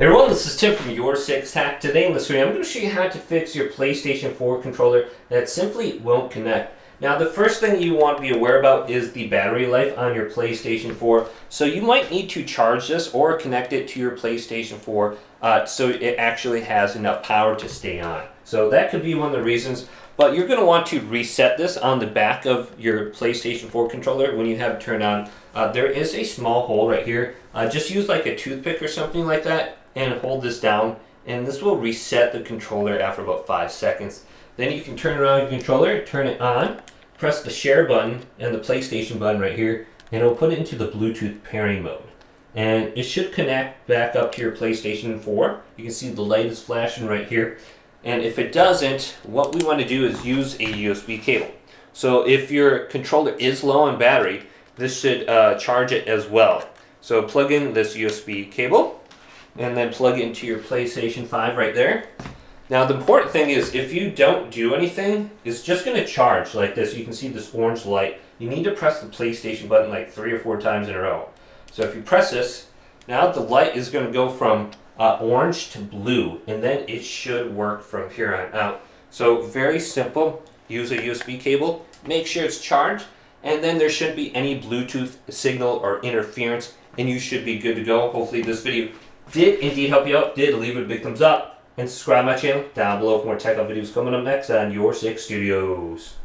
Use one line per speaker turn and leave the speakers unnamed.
Hey everyone, this is Tim from Your Six Hack. Today in this video, I'm going to show you how to fix your PlayStation 4 controller that simply won't connect. Now, the first thing you want to be aware about is the battery life on your PlayStation 4. So you might need to charge this or connect it to your PlayStation 4 so it actually has enough power to stay on. So that could be one of the reasons. But you're going to want to reset this on the back of your PlayStation 4 controller when you have it turned on. There is a small hole right here. Just use like a toothpick or something like that and hold this down, and this will reset the controller after about 5 seconds. Then you can turn around your controller, turn it on, press the share button and the PlayStation button right here, and it'll put it into the Bluetooth pairing mode. And it should connect back up to your PlayStation 4. You can see the light is flashing right here. And if it doesn't, what we want to do is use a USB cable. So if your controller is low on battery, this should charge it as well. So plug in this USB cable and then plug it into your PlayStation 5 right there. Now the important thing is if you don't do anything, it's just going to charge like this. You can see this orange light. You need to press the PlayStation button like 3 or 4 times in a row. So if you press this, now the light is going to go from orange to blue, and then it should work from here on out. So very simple. Use a USB cable, make sure it's charged, and then there shouldn't be any Bluetooth signal or interference, and you should be good to go. Hopefully this video did indeed help you out. Leave it a big thumbs up and subscribe to my channel down below for more tech videos coming up next on Your Six Studios.